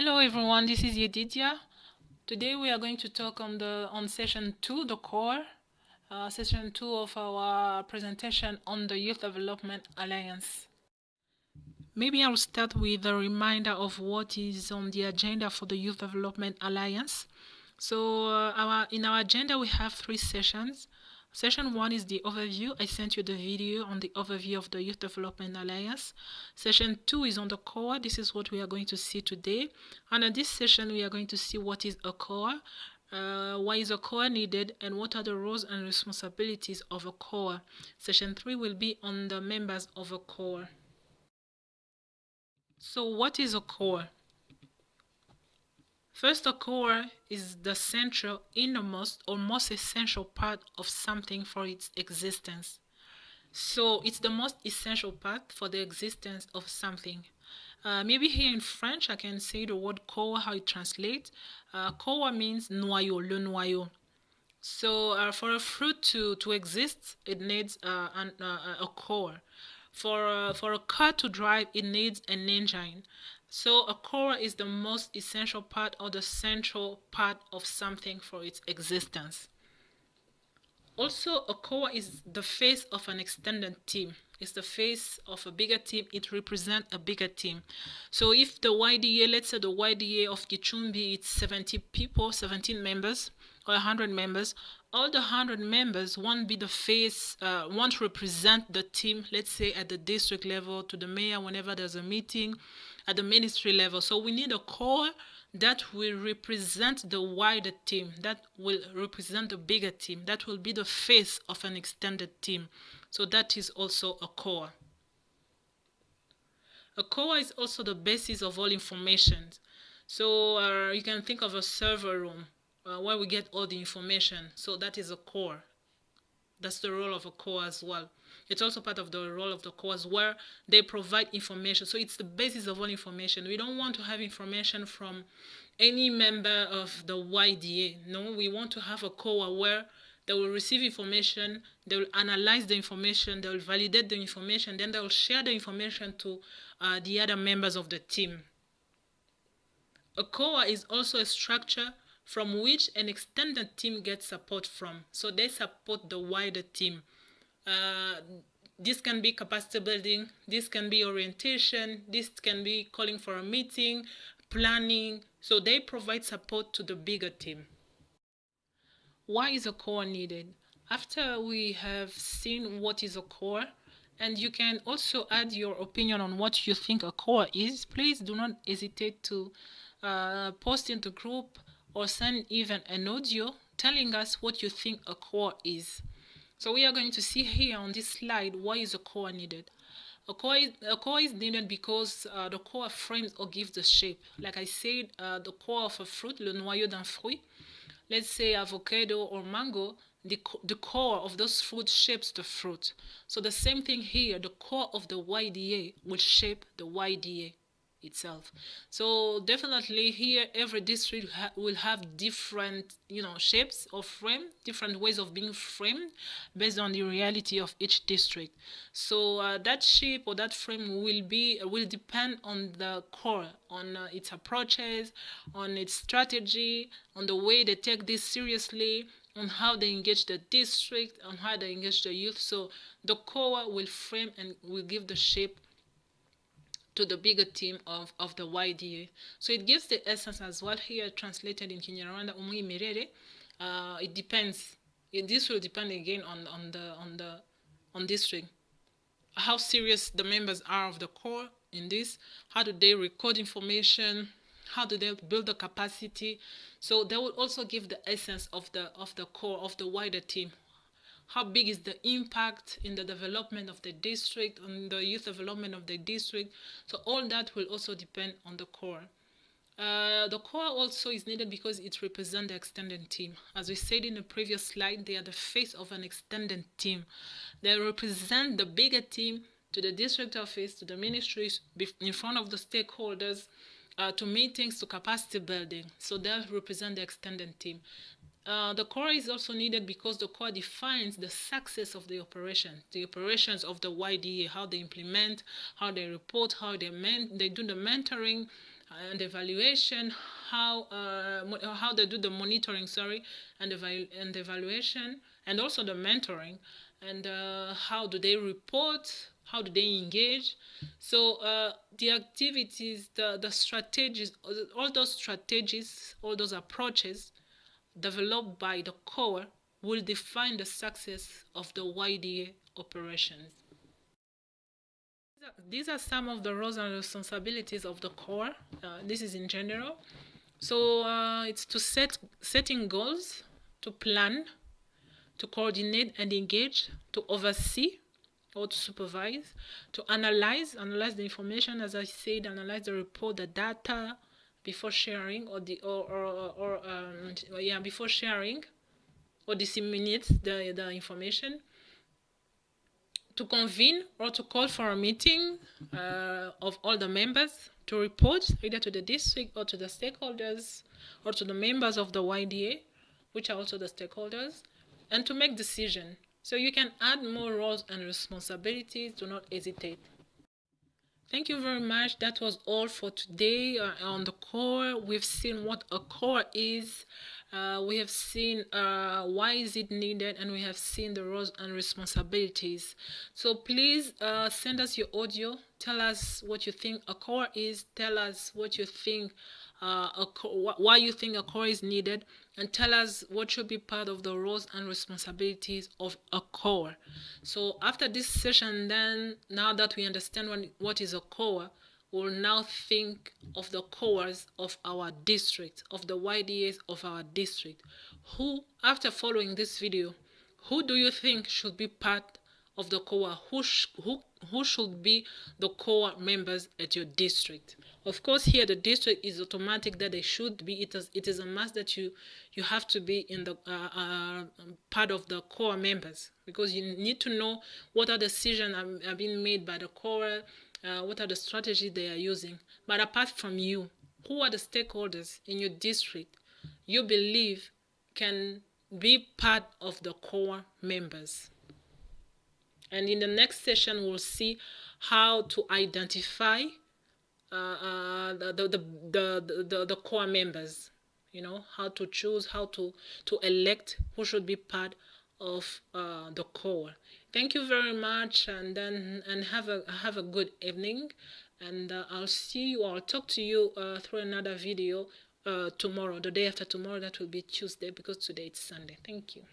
Hello everyone, this is Yedidia. Today we are going to talk on session 2, the core, session 2 of our presentation on the Youth Development Alliance. Maybe I'll start with a reminder of what is on the agenda for the Youth Development Alliance. So in our agenda we have 3 sessions. Session 1 is the overview. I sent you the video on the overview of the Youth Development Alliance. Session 2 is on the core. This is what we are going to see today. And in this session, we are going to see what is a core, why is a core needed, and what are the roles and responsibilities of a core. Session 3 will be on the members of a core. So what is a core? First, a core is the central, innermost, or most essential part of something for its existence. So it's the most essential part for the existence of something. Maybe here in French, I can say the word core, how it translates. Core means noyau, le noyau. So for a fruit to exist, it needs a core. For a car to drive, it needs an engine. So a core is the most essential part or the central part of something for its existence. Also, a core is the face of an extended team. It's the face of a bigger team. It represents a bigger team. So if the YDA, let's say the YDA of Gicumbi, it's 70 people, 17 members, or 100 members, all the 100 members won't be the face, won't represent the team, let's say at the district level, to the mayor whenever there's a meeting, at the ministry level. So we need a core that will represent the wider team, that will represent the bigger team, that will be the face of an extended team. So that is also a core. A core is also the basis of all information. So you can think of a server room where we get all the information. So that is a core. That's the role of a core as well. It's also part of the role of the cores where they provide information. So it's the basis of all information. We don't want to have information from any member of the YDA. No, we want to have a core where they will receive information, they will analyze the information, they will validate the information, then they will share the information to the other members of the team. A core is also a structure from which an extended team gets support from. So they support the wider team. This can be capacity building, this can be orientation, this can be calling for a meeting, planning. So they provide support to the bigger team. Why is a core needed? After we have seen what is a core, and you can also add your opinion on what you think a core is, please do not hesitate to post in the group or send even an audio telling us what you think a core is. So we are going to see here on this slide why is a core needed. A core is needed because the core frames or gives the shape. Like I said, the core of a fruit, le noyau d'un fruit, let's say avocado or mango, the core of those fruits shapes the fruit. So the same thing here, the core of the YDA will shape the YDA itself. So definitely here every district will have different shapes of frame, different ways of being framed based on the reality of each district. So that shape or that frame will depend on the core, on its approaches, on its strategy, on the way they take this seriously, on how they engage the district, on how they engage the youth. So the core will frame and will give the shape to the bigger team of the YDA. So it gives the essence as well here translated in Kinyarwanda umwimerere. It depends. This will depend again on district. How serious the members are of the core in this. How do they record information? How do they build the capacity? So they will also give the essence of the core of the wider team. How big is the impact in the development of the district, on the youth development of the district? So all that will also depend on the core. The core also is needed because it represents the extended team. As we said in the previous slide, they are the face of an extended team. They represent the bigger team to the district office, to the ministries, in front of the stakeholders, to meetings, to capacity building. So they represent the extended team. The core is also needed because the core defines the success of the operations of the YDA, how they implement, how they report, how they do the mentoring, and evaluation, how they do the monitoring, and and evaluation, and also the mentoring, and how do they report, how do they engage. So the activities, the strategies, all those strategies, all those approaches developed by the core will define the success of the YDA operations. These are some of the roles and responsibilities of the core. This is in general. So it's to setting goals, to plan, to coordinate and engage, to oversee or to supervise, to analyze the information, as I said, analyze the report, the data before sharing before sharing or disseminate the information, to convene or to call for a meeting of all the members, to report either to the district or to the stakeholders or to the members of the YDA, which are also the stakeholders, and to make decisions. So you can add more roles and responsibilities. Do not hesitate. Thank you very much. That was all for today on the core. We've seen what a core is. We have seen why is it needed, and we have seen the roles and responsibilities. So please send us your audio. Tell us what you think a core is. Tell us what you think why you think a core is needed, and tell us what should be part of the roles and responsibilities of a core. So after this session, then, now that we understand what is a core, we'll now think of the cores of our district, of the YDAs of our district. Who, after following this video, who do you think should be part of the core? Who should be the core members at your district? Of course, here the district is automatic that they should be. It is a must that you have to be in the part of the core members, because you need to know what are the decisions are being made by the core, what are the strategies they are using. But apart from you, who are the stakeholders in your district you believe can be part of the core members? And in the next session, we'll see how to identify the core members. You know, how to choose, how to elect who should be part of the core. Thank you very much, and have a good evening. And I'll talk to you through another video tomorrow, the day after tomorrow. That will be Tuesday, because today it's Sunday. Thank you.